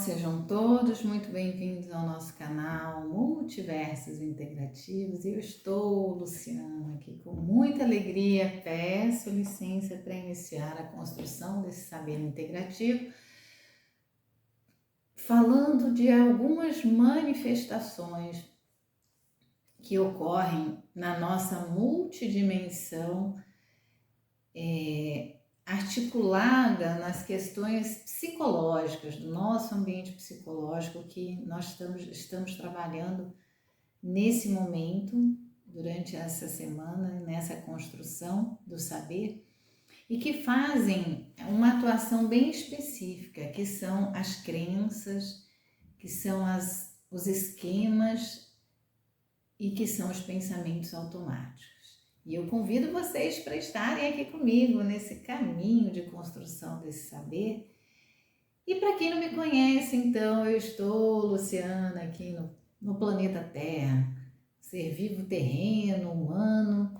Sejam todos muito bem-vindos ao nosso canal Multiversos Integrativos. Eu estou, Luciana, aqui com muita alegria. Peço licença para iniciar a construção desse saber integrativo, falando de algumas manifestações que ocorrem na nossa multidimensão, articulada nas questões psicológicas, do nosso ambiente psicológico que nós estamos trabalhando nesse momento, durante essa semana, nessa construção do saber, e que fazem uma atuação bem específica, que são as crenças, que são os esquemas e que são os pensamentos automáticos. E eu convido vocês para estarem aqui comigo nesse caminho de construção desse saber. E para quem não me conhece, então, eu estou, Luciana, aqui no planeta Terra, ser vivo terreno, humano,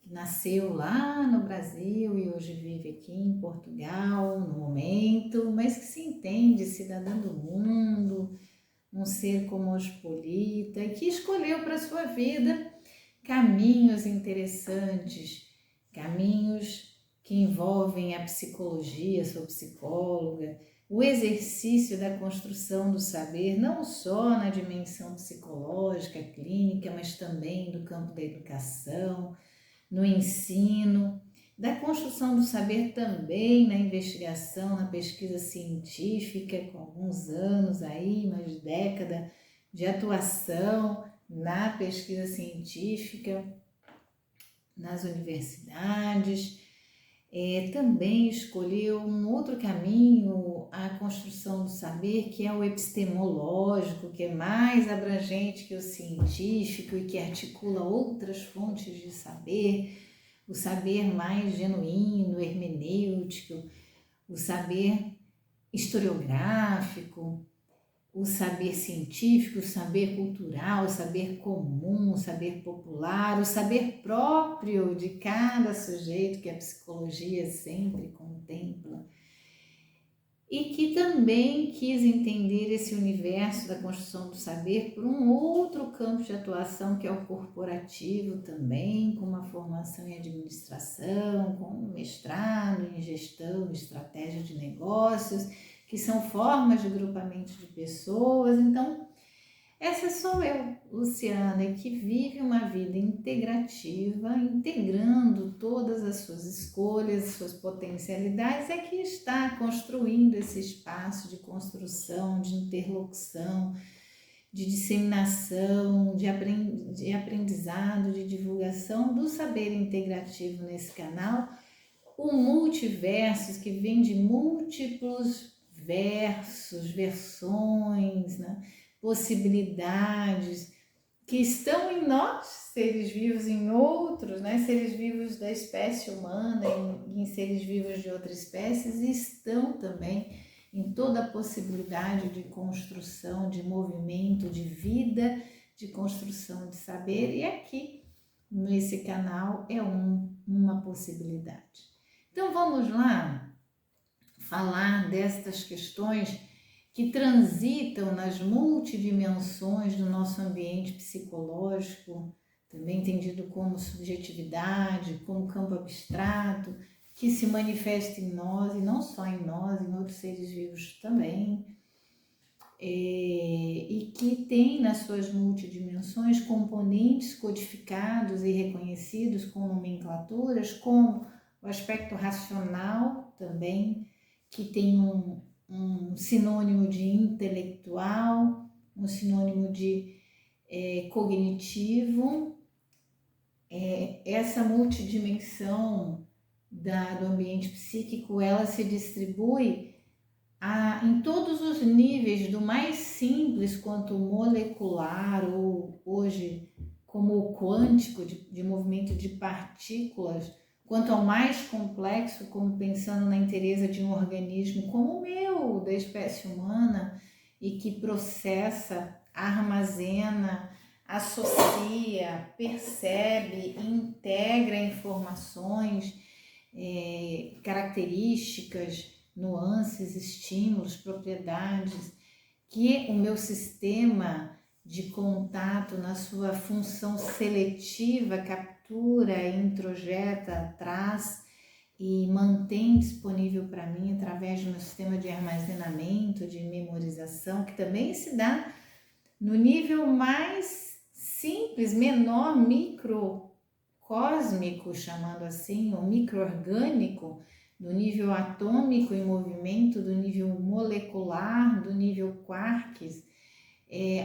que nasceu lá no Brasil e hoje vive aqui em Portugal, no momento, mas que se entende cidadã do mundo, um ser cosmopolita e que escolheu para a sua vida caminhos interessantes, caminhos que envolvem a psicologia, sou psicóloga, o exercício da construção do saber, não só na dimensão psicológica, clínica, mas também do campo da educação, no ensino, da construção do saber também na investigação, na pesquisa científica, com alguns anos aí, mais de década de atuação na pesquisa científica, nas universidades. Também escolheu um outro caminho, a construção do saber, que é o epistemológico, que é mais abrangente que o científico e que articula outras fontes de saber, o saber mais genuíno, hermenêutico, o saber historiográfico, o saber científico, o saber cultural, o saber comum, o saber popular, o saber próprio de cada sujeito que a psicologia sempre contempla, e que também quis entender esse universo da construção do saber por um outro campo de atuação, que é o corporativo também, com uma formação em administração, com um mestrado em gestão, estratégia de negócios, que são formas de grupamento de pessoas. Então, essa sou eu, Luciana, que vive uma vida integrativa, integrando todas as suas escolhas, suas potencialidades, é que está construindo esse espaço de construção, de interlocução, de disseminação, de aprendizado, de divulgação do saber integrativo nesse canal, o Multiversos, que vem de múltiplos versos, versões, né? Possibilidades que estão em nós, seres vivos, em outros, né? Seres vivos da espécie humana, em seres vivos de outras espécies, e estão também em toda a possibilidade de construção, de movimento, de vida, de construção de saber, e aqui nesse canal é uma possibilidade. Então vamos lá falar destas questões que transitam nas multidimensões do nosso ambiente psicológico, também entendido como subjetividade, como campo abstrato, que se manifesta em nós, e não só em nós, em outros seres vivos também, e que tem nas suas multidimensões componentes codificados e reconhecidos com nomenclaturas, como o aspecto racional também, que tem um sinônimo de intelectual, um sinônimo de cognitivo. Essa multidimensão do ambiente psíquico, ela se distribui em todos os níveis, do mais simples quanto molecular, ou hoje como o quântico, de movimento de partículas, quanto ao mais complexo, como pensando na inteireza de um organismo como o meu, da espécie humana, e que processa, armazena, associa, percebe, integra informações, características, nuances, estímulos, propriedades, que o meu sistema de contato, na sua função seletiva, captura, introjeta, traz e mantém disponível para mim através do meu sistema de armazenamento, de memorização, que também se dá no nível mais simples, menor, microcósmico, chamando assim, ou microorgânico, do nível atômico em movimento, do nível molecular, do nível quarks,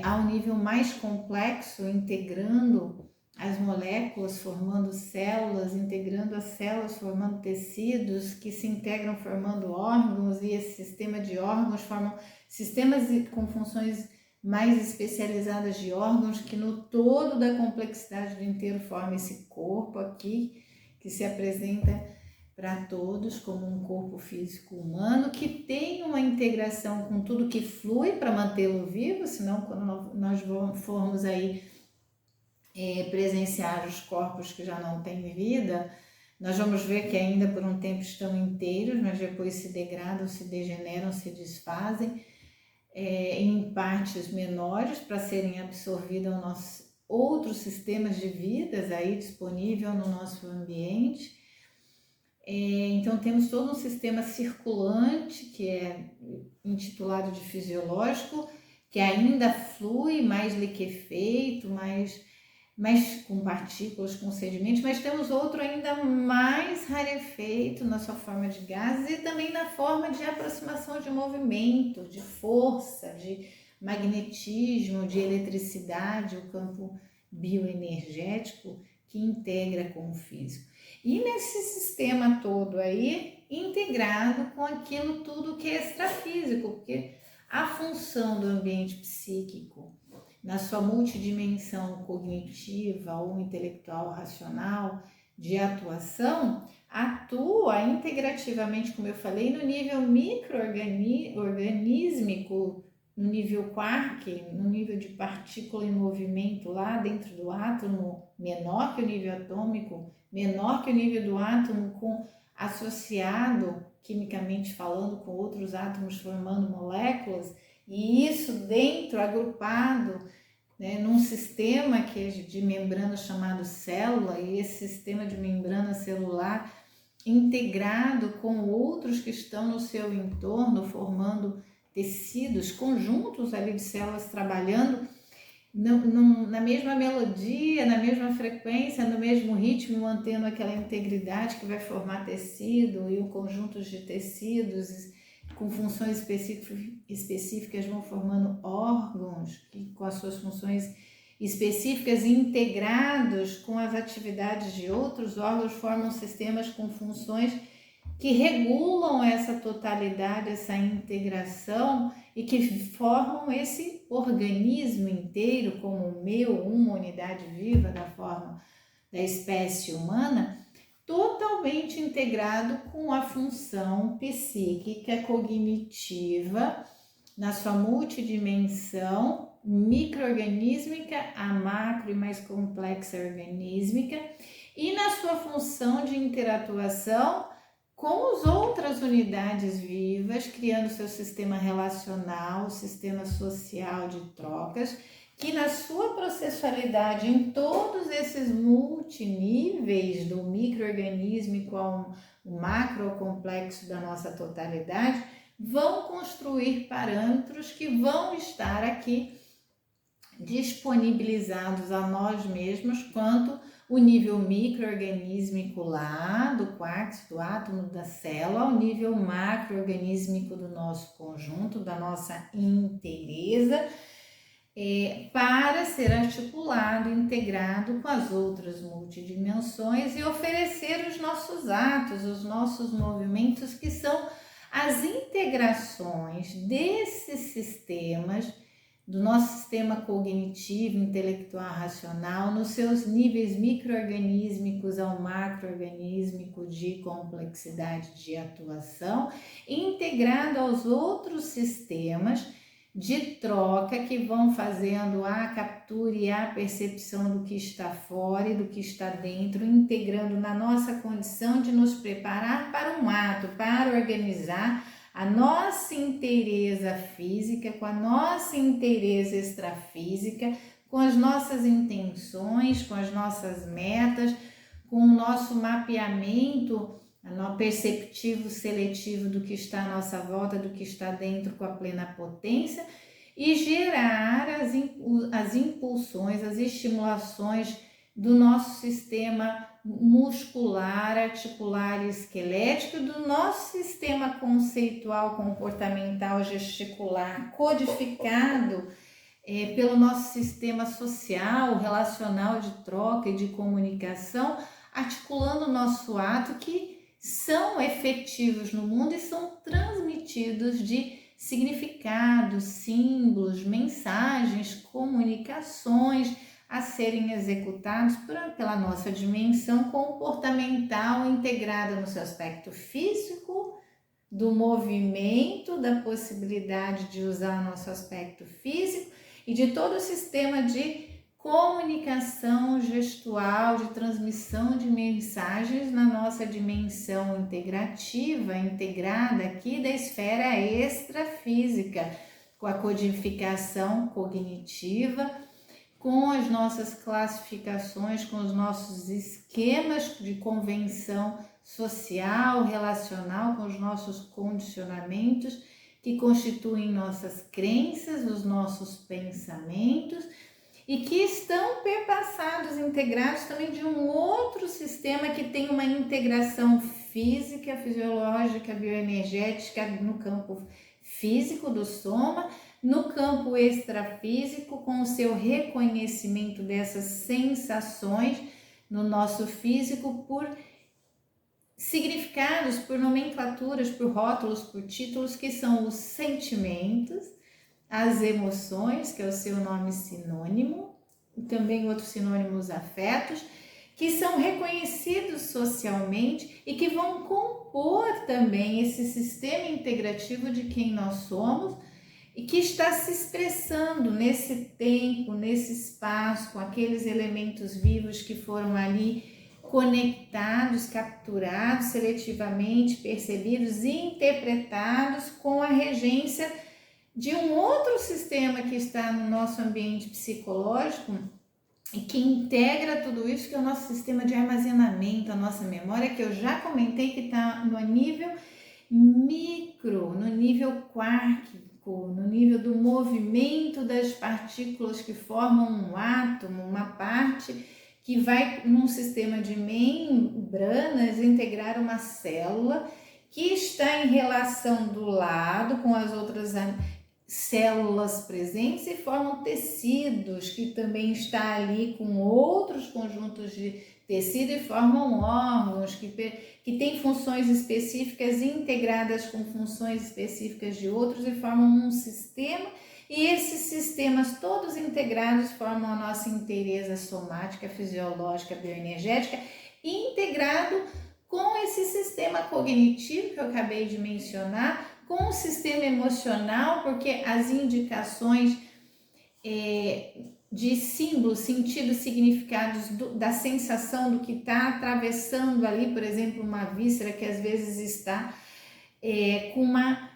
ao nível mais complexo, integrando as moléculas, formando células, integrando as células, formando tecidos que se integram formando órgãos, e esse sistema de órgãos formam sistemas com funções mais especializadas de órgãos, que no todo da complexidade do inteiro forma esse corpo aqui, que se apresenta para todos como um corpo físico humano, que tem uma integração com tudo que flui para mantê-lo vivo, senão quando nós formos aí presenciar os corpos que já não têm vida, nós vamos ver que ainda por um tempo estão inteiros, mas depois se degradam, se degeneram, se desfazem em partes menores para serem absorvidas aos nossos outros sistemas de vidas aí disponível no nosso ambiente. Então temos todo um sistema circulante que é intitulado de fisiológico, que ainda flui, mais liquefeito, mais com partículas, com sedimentos, mas temos outro ainda mais rarefeito na sua forma de gases e também na forma de aproximação de movimento, de força, de magnetismo, de eletricidade, o campo bioenergético que integra com o físico. E nesse sistema todo aí, integrado com aquilo tudo que é extrafísico, porque a função do ambiente psíquico, na sua multidimensão cognitiva ou intelectual racional de atuação, atua integrativamente, como eu falei, no nível microorganísmico, no nível quark, no nível de partícula em movimento lá dentro do átomo, menor que o nível atômico, menor que o nível do átomo, associado, quimicamente falando, com outros átomos formando moléculas, e isso dentro, agrupado, num sistema que é de membrana chamado célula, e esse sistema de membrana celular integrado com outros que estão no seu entorno, formando tecidos, conjuntos ali de células trabalhando na mesma melodia, na mesma frequência, no mesmo ritmo, mantendo aquela integridade que vai formar tecido, e um conjunto de tecidos com funções específicas vão formando órgãos que, com as suas funções específicas, integrados com as atividades de outros órgãos, formam sistemas com funções que regulam essa totalidade, essa integração, e que formam esse organismo inteiro como o meu, uma unidade viva da forma da espécie humana, totalmente integrado com a função psíquica cognitiva na sua multidimensão microorganísmica, a macro e mais complexa organísmica, e na sua função de interatuação com as outras unidades vivas, criando seu sistema relacional, sistema social de trocas, que na sua processualidade em todos esses multiníveis, do microorganísmico ao macro complexo da nossa totalidade, vão construir parâmetros que vão estar aqui disponibilizados a nós mesmos, quanto o nível microorganísmico lá do quarks, do átomo, da célula, ao nível macroorganísmico do nosso conjunto, da nossa inteireza, para ser articulado, integrado com as outras multidimensões e oferecer os nossos atos, os nossos movimentos, que são as integrações desses sistemas, do nosso sistema cognitivo, intelectual, racional, nos seus níveis microorganísmicos ao macroorganísmico de complexidade de atuação, integrado aos outros sistemas de troca que vão fazendo a captura e a percepção do que está fora e do que está dentro, integrando na nossa condição de nos preparar para um ato, para organizar a nossa inteireza física, com a nossa inteireza extrafísica, com as nossas intenções, com as nossas metas, com o nosso mapeamento perceptivo, seletivo do que está à nossa volta, do que está dentro, com a plena potência, e gerar as impulsões, as estimulações do nosso sistema muscular, articular e esquelético, do nosso sistema conceitual, comportamental, gesticular, codificado pelo nosso sistema social, relacional de troca e de comunicação, articulando o nosso ato, que são efetivos no mundo e são transmitidos de significados, símbolos, mensagens, comunicações a serem executados pela nossa dimensão comportamental integrada no seu aspecto físico, do movimento, da possibilidade de usar o nosso aspecto físico e de todo o sistema de comunicação gestual, de transmissão de mensagens na nossa dimensão integrativa, integrada aqui da esfera extrafísica, com a codificação cognitiva, com as nossas classificações, com os nossos esquemas de convenção social, relacional, com os nossos condicionamentos que constituem nossas crenças, os nossos pensamentos e que estão perpassados, integrados também de um outro sistema que tem uma integração física, fisiológica, bioenergética no campo físico do soma, no campo extrafísico, com o seu reconhecimento dessas sensações no nosso físico por significados, por nomenclaturas, por rótulos, por títulos, que são os sentimentos, as emoções, que é o seu nome sinônimo, e também outros sinônimos, afetos, que são reconhecidos socialmente e que vão compor também esse sistema integrativo de quem nós somos e que está se expressando nesse tempo, nesse espaço, com aqueles elementos vivos que foram ali conectados, capturados, seletivamente percebidos e interpretados com a regência de um outro sistema que está no nosso ambiente psicológico e que integra tudo isso, que é o nosso sistema de armazenamento, a nossa memória, que eu já comentei que está no nível micro, no nível quárquico, no nível do movimento das partículas que formam um átomo, uma parte que vai num sistema de membranas integrar uma célula que está em relação do lado com as outras células presentes e formam tecidos, que também está ali com outros conjuntos de tecido e formam órgãos que têm funções específicas integradas com funções específicas de outros e formam um sistema, e esses sistemas todos integrados formam a nossa inteireza somática, fisiológica, bioenergética, integrado com esse sistema cognitivo que eu acabei de mencionar, com o sistema emocional, porque as indicações de símbolos, sentidos, significados da sensação do que está atravessando ali, por exemplo, uma víscera que às vezes está com uma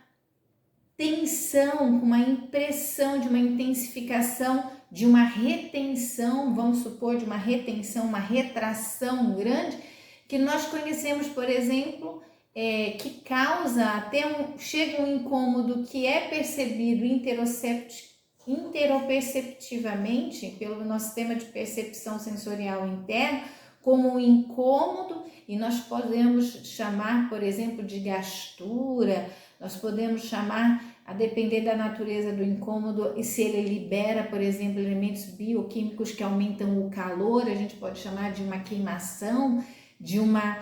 tensão, com uma impressão de uma intensificação, de uma retenção, vamos supor, de uma retenção, uma retração grande, que nós conhecemos, por exemplo, que causa até chega um incômodo que é percebido interoperceptivamente pelo nosso sistema de percepção sensorial interno como um incômodo, e nós podemos chamar, por exemplo, de gastura, nós podemos chamar, a depender da natureza do incômodo, e se ele libera, por exemplo, elementos bioquímicos que aumentam o calor, a gente pode chamar de uma queimação, de uma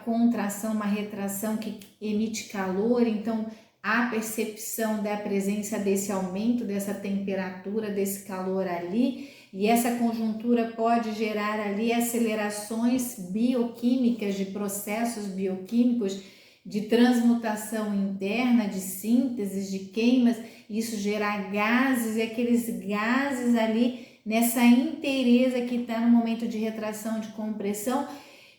contração, uma retração que emite calor. Então, a percepção da presença desse aumento, dessa temperatura, desse calor ali, e essa conjuntura pode gerar ali acelerações bioquímicas, de processos bioquímicos, de transmutação interna, de síntese, de queimas, isso gerar gases, e aqueles gases ali, nessa inteireza que está no momento de retração, de compressão,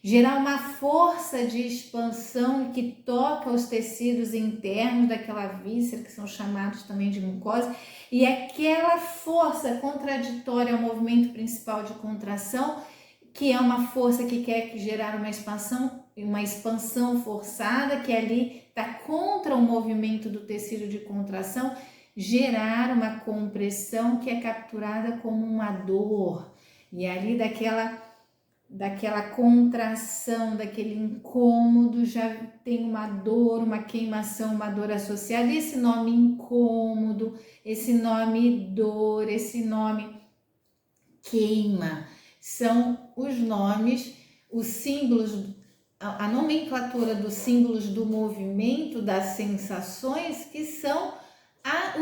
gerar uma força de expansão que toca os tecidos internos daquela víscera, que são chamados também de mucosa, e aquela força contraditória ao movimento principal de contração, que é uma força que quer gerar uma expansão forçada, que ali está contra o movimento do tecido de contração, gerar uma compressão que é capturada como uma dor, e ali daquela contração, daquele incômodo, já tem uma dor, uma queimação, uma dor associada. E esse nome incômodo, esse nome dor, esse nome queima, são os nomes, os símbolos, a nomenclatura dos símbolos do movimento, das sensações, que são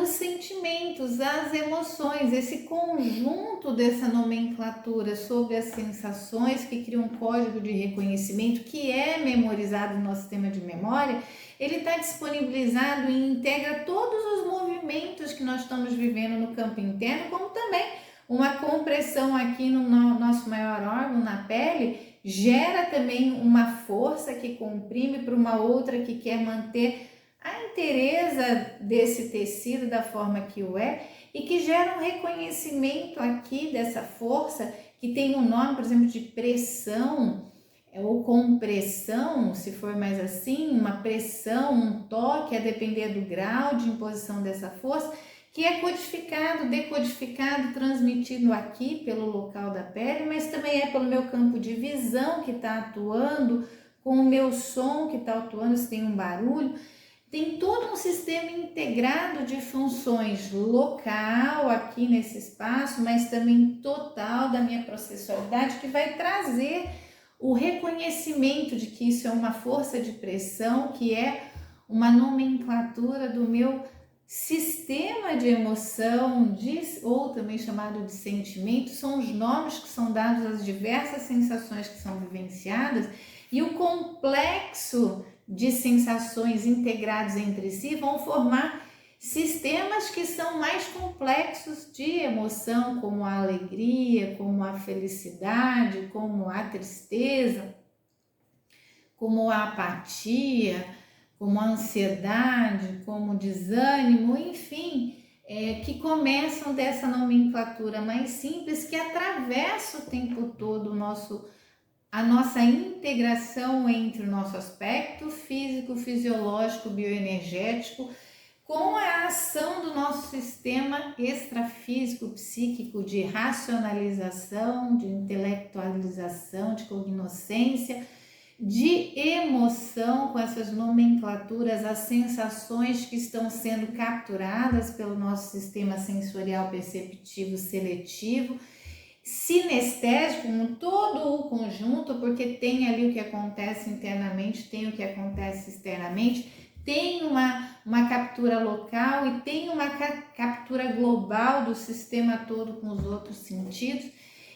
os sentimentos, as emoções, esse conjunto dessa nomenclatura sobre as sensações que cria um código de reconhecimento que é memorizado no nosso sistema de memória. Ele está disponibilizado e integra todos os movimentos que nós estamos vivendo no campo interno, como também uma compressão aqui no nosso maior órgão, na pele, gera também uma força que comprime para uma outra que quer manter a inteireza desse tecido da forma que o é, e que gera um reconhecimento aqui dessa força que tem um nome, por exemplo, de pressão ou compressão, se for mais assim, uma pressão, um toque, a depender do grau de imposição dessa força, que é codificado, decodificado, transmitido aqui pelo local da pele, mas também é pelo meu campo de visão que está atuando, com o meu som que está atuando, se tem um barulho. Tem todo um sistema integrado de funções local aqui nesse espaço, mas também total da minha processualidade, que vai trazer o reconhecimento de que isso é uma força de pressão, que é uma nomenclatura do meu sistema de emoção, ou também chamado de sentimento. São os nomes que são dados às diversas sensações que são vivenciadas, e o complexo de sensações integrados entre si vão formar sistemas que são mais complexos de emoção, como a alegria, como a felicidade, como a tristeza, como a apatia, como a ansiedade, como o desânimo, enfim, que começam dessa nomenclatura mais simples, que atravessa o tempo todo a nossa integração entre o nosso aspecto físico, fisiológico, bioenergético, com a ação do nosso sistema extrafísico, psíquico, de racionalização, de intelectualização, de cognoscência, de emoção, com essas nomenclaturas, as sensações que estão sendo capturadas pelo nosso sistema sensorial perceptivo seletivo, sinestésico, com todo o conjunto, porque tem ali o que acontece internamente, tem o que acontece externamente, tem uma captura local e tem uma captura global do sistema todo com os outros sentidos,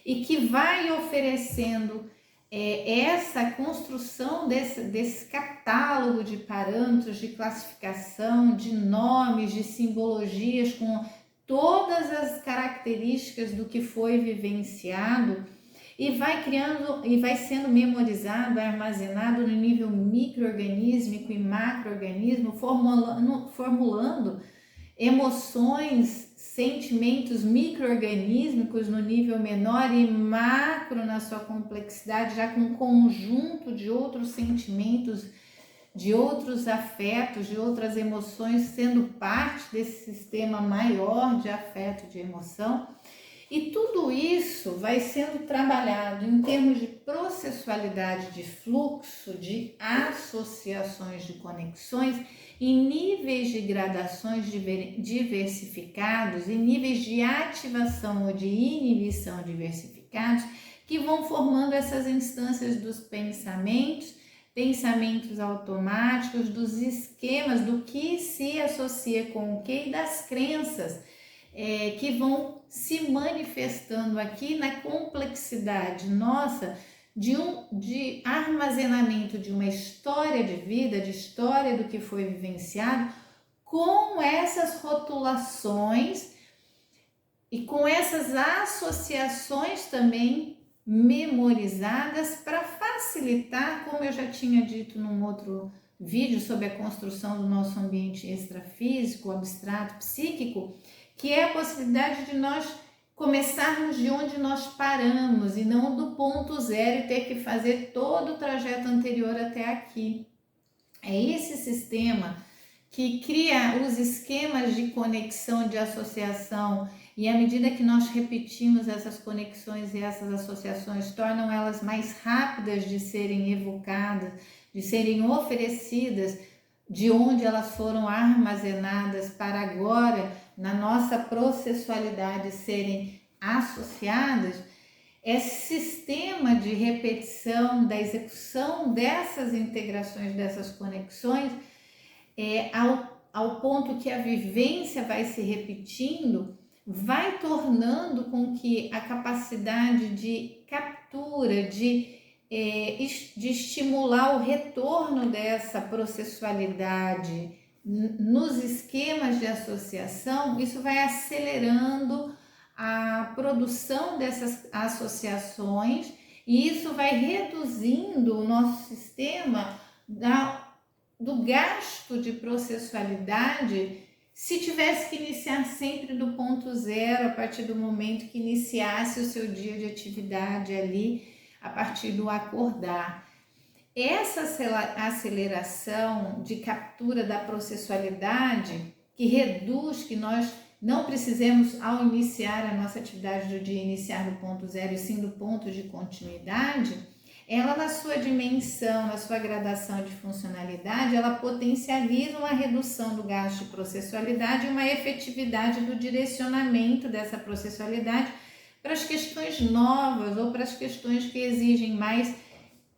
e que vai oferecendo essa construção desse catálogo de parâmetros, de classificação, de nomes, de simbologias, com todas as características do que foi vivenciado, e vai criando e vai sendo memorizado, armazenado no nível microorganísmico e macroorganismo, formulando emoções, sentimentos microorganísmicos no nível menor e macro na sua complexidade, já com um conjunto de outros sentimentos, de outros afetos, de outras emoções, sendo parte desse sistema maior de afeto, de emoção. E tudo isso vai sendo trabalhado em termos de processualidade, de fluxo, de associações, de conexões, em níveis de gradações diversificados, em níveis de ativação ou de inibição diversificados, que vão formando essas instâncias dos pensamentos automáticos, dos esquemas, do que se associa com o que, e das crenças que vão se manifestando aqui na complexidade nossa de armazenamento de uma história de vida, de história do que foi vivenciado, com essas rotulações e com essas associações também memorizadas para facilitar, como eu já tinha dito num outro vídeo sobre a construção do nosso ambiente extrafísico, abstrato, psíquico, que é a possibilidade de nós começarmos de onde nós paramos e não do ponto zero e ter que fazer todo o trajeto anterior até aqui. É esse sistema que cria os esquemas de conexão, de associação, e à medida que nós repetimos essas conexões e essas associações, tornam elas mais rápidas de serem evocadas, de serem oferecidas, de onde elas foram armazenadas para agora, na nossa processualidade, serem associadas. Esse sistema de repetição, da execução dessas integrações, dessas conexões, ao ponto que a vivência vai se repetindo, vai tornando com que a capacidade de captura, de estimular o retorno dessa processualidade nos esquemas de associação, isso vai acelerando a produção dessas associações e isso vai reduzindo o nosso sistema do gasto de processualidade se tivesse que iniciar sempre do ponto zero, a partir do momento que iniciasse o seu dia de atividade ali, a partir do acordar. Essa aceleração de captura da processualidade, que reduz, que nós não precisemos, ao iniciar a nossa atividade do dia, iniciar do ponto zero e sim do ponto de continuidade, ela na sua dimensão, na sua gradação de funcionalidade, ela potencializa uma redução do gasto de processualidade e uma efetividade do direcionamento dessa processualidade para as questões novas ou para as questões que exigem mais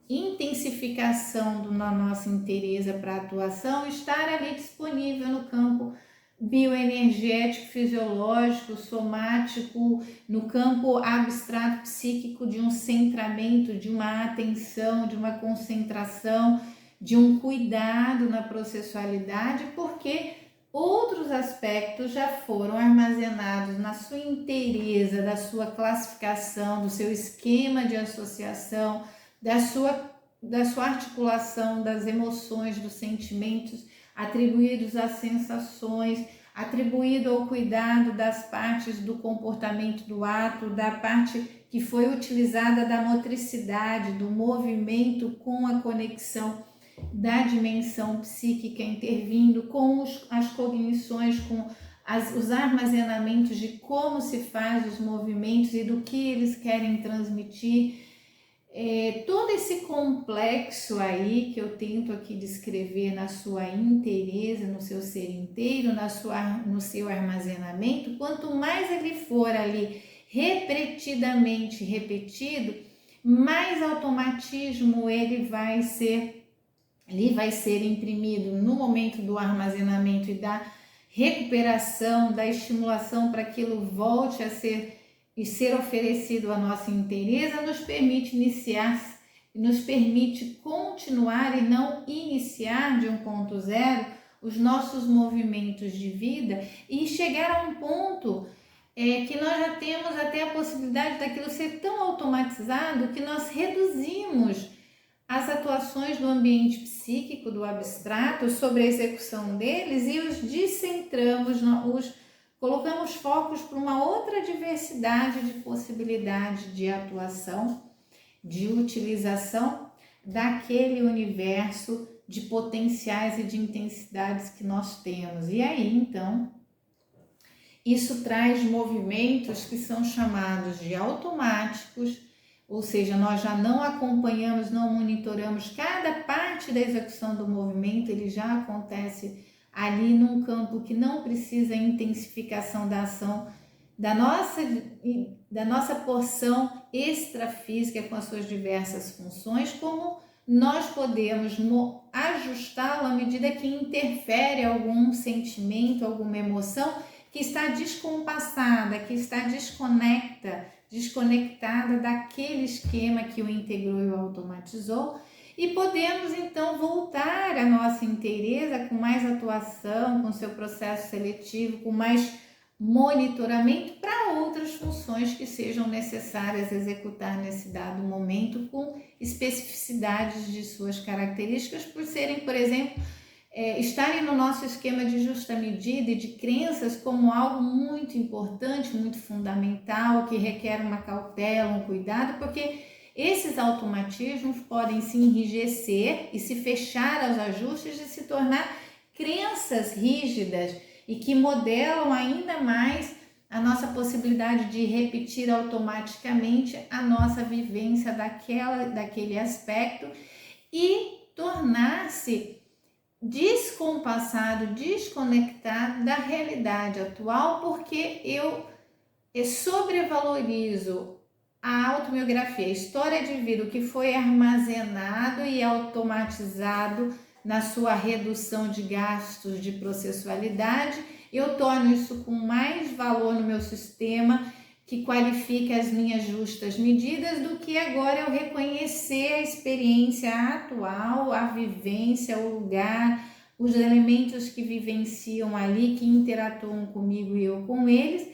intensificação na nossa inteireza para atuação, estar ali disponível no campo bioenergético, fisiológico, somático, no campo abstrato psíquico de um centramento, de uma atenção, de uma concentração, de um cuidado na processualidade, porque outros aspectos já foram armazenados na sua inteireza, da sua classificação, do seu esquema de associação, da sua articulação das emoções, dos sentimentos, atribuídos às sensações, atribuído ao cuidado das partes do comportamento do ato, da parte que foi utilizada da motricidade, do movimento com a conexão da dimensão psíquica intervindo, com as cognições, com os armazenamentos de como se faz os movimentos e do que eles querem transmitir. Todo esse complexo aí que eu tento aqui descrever na sua inteireza, no seu ser inteiro, no seu armazenamento, quanto mais ele for ali repetidamente repetido, mais automatismo ele vai ser imprimido no momento do armazenamento e da recuperação, da estimulação para que aquilo volte a ser oferecido à nossa inteireza, nos permite iniciar, nos permite continuar e não iniciar de um ponto zero os nossos movimentos de vida e chegar a um ponto que nós já temos até a possibilidade daquilo ser tão automatizado que nós reduzimos as atuações do ambiente psíquico, do abstrato, sobre a execução deles e os descentramos, colocamos focos para uma outra diversidade de possibilidade de atuação, de utilização daquele universo de potenciais e de intensidades que nós temos. E aí, então, isso traz movimentos que são chamados de automáticos, ou seja, nós já não acompanhamos, não monitoramos cada parte da execução do movimento, ele já acontece ali num campo que não precisa intensificação da ação da nossa porção extrafísica com as suas diversas funções, como nós podemos ajustá-lo à medida que interfere algum sentimento, alguma emoção que está descompassada, que está desconectada daquele esquema que o integrou e o automatizou. E podemos então voltar à nossa inteireza com mais atuação, com seu processo seletivo, com mais monitoramento para outras funções que sejam necessárias executar nesse dado momento, com especificidades de suas características, por serem, por exemplo, estarem no nosso esquema de justa medida e de crenças como algo muito importante, muito fundamental, que requer uma cautela, um cuidado, porque esses automatismos podem se enrijecer e se fechar aos ajustes e se tornar crenças rígidas e que modelam ainda mais a nossa possibilidade de repetir automaticamente a nossa vivência daquele aspecto e tornar-se descompassado, desconectado da realidade atual, porque eu sobrevalorizo a autobiografia, a história de vida, o que foi armazenado e automatizado na sua redução de gastos de processualidade. Eu torno isso com mais valor no meu sistema, que qualifica as minhas justas medidas, do que agora eu reconhecer a experiência atual, a vivência, o lugar, os elementos que vivenciam ali, que interatuam comigo e eu com eles,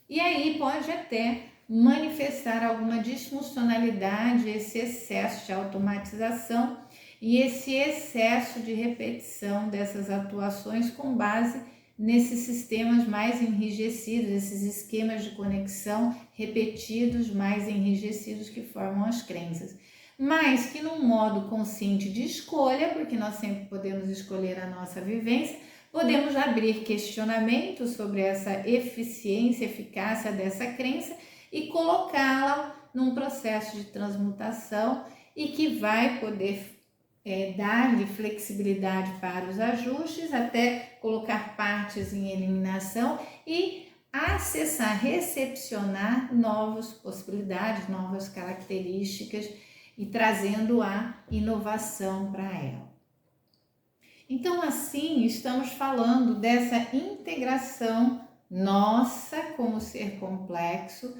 e aí pode até manifestar alguma disfuncionalidade, esse excesso de automatização e esse excesso de repetição dessas atuações com base nesses sistemas mais enrijecidos, esses esquemas de conexão repetidos, mais enrijecidos, que formam as crenças. Mas que num modo consciente de escolha, porque nós sempre podemos escolher a nossa vivência, podemos abrir questionamentos sobre essa eficiência, eficácia dessa crença e colocá-la num processo de transmutação e que vai poder dar-lhe flexibilidade para os ajustes, até colocar partes em eliminação e acessar, recepcionar novas possibilidades, novas características e trazendo a inovação para ela. Então, assim, estamos falando dessa integração nossa como ser complexo,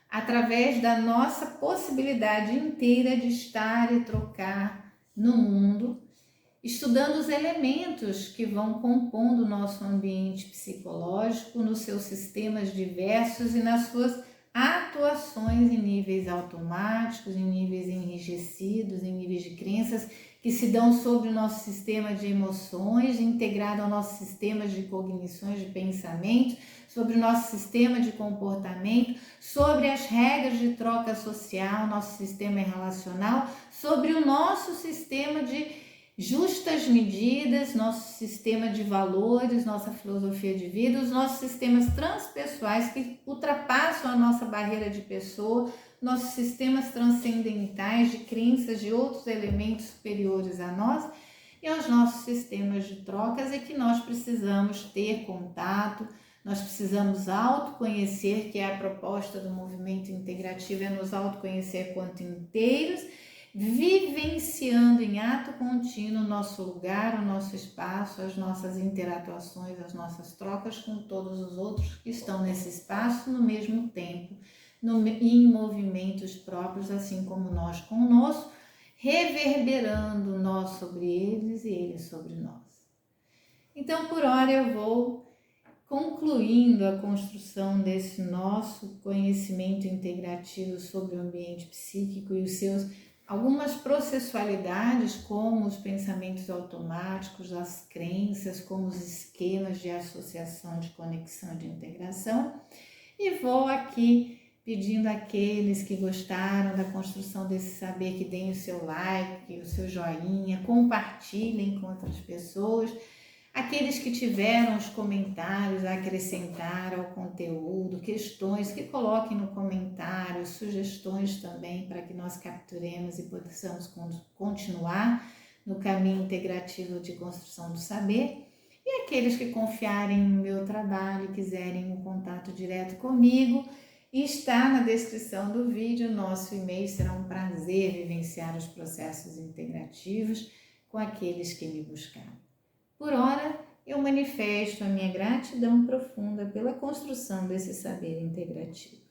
através da nossa possibilidade inteira de estar e trocar no mundo, estudando os elementos que vão compondo o nosso ambiente psicológico, nos seus sistemas diversos e nas suas atuações em níveis automáticos, em níveis enrijecidos, em níveis de crenças que se dão sobre o nosso sistema de emoções, integrado ao nosso sistema de cognições, de pensamento, sobre o nosso sistema de comportamento, sobre as regras de troca social, nosso sistema relacional, sobre o nosso sistema de justas medidas, nosso sistema de valores, nossa filosofia de vida, os nossos sistemas transpessoais que ultrapassam a nossa barreira de pessoa, nossos sistemas transcendentais de crenças de outros elementos superiores a nós e aos nossos sistemas de trocas, e que nós precisamos ter contato, nós precisamos autoconhecer, que é a proposta do movimento integrativo, é nos autoconhecer quanto inteiros, vivenciando em ato contínuo o nosso lugar, o nosso espaço, as nossas interatuações, as nossas trocas com todos os outros que estão nesse espaço no mesmo tempo, em movimentos próprios, assim como nós conosco, reverberando nós sobre eles e eles sobre nós. Então, por hora eu vou concluindo a construção desse nosso conhecimento integrativo sobre o ambiente psíquico e os seus algumas processualidades, como os pensamentos automáticos, as crenças, como os esquemas de associação, de conexão, de integração. E vou aqui pedindo àqueles que gostaram da construção desse saber que deem o seu like, o seu joinha, compartilhem com outras pessoas. Aqueles que tiveram os comentários a acrescentar ao conteúdo, questões, que coloquem no comentário, sugestões também para que nós capturemos e possamos continuar no caminho integrativo de construção do saber. E aqueles que confiarem no meu trabalho e quiserem um contato direto comigo, está na descrição do vídeo, nosso e-mail. Será um prazer vivenciar os processos integrativos com aqueles que me buscaram. Por ora, eu manifesto a minha gratidão profunda pela construção desse saber integrativo.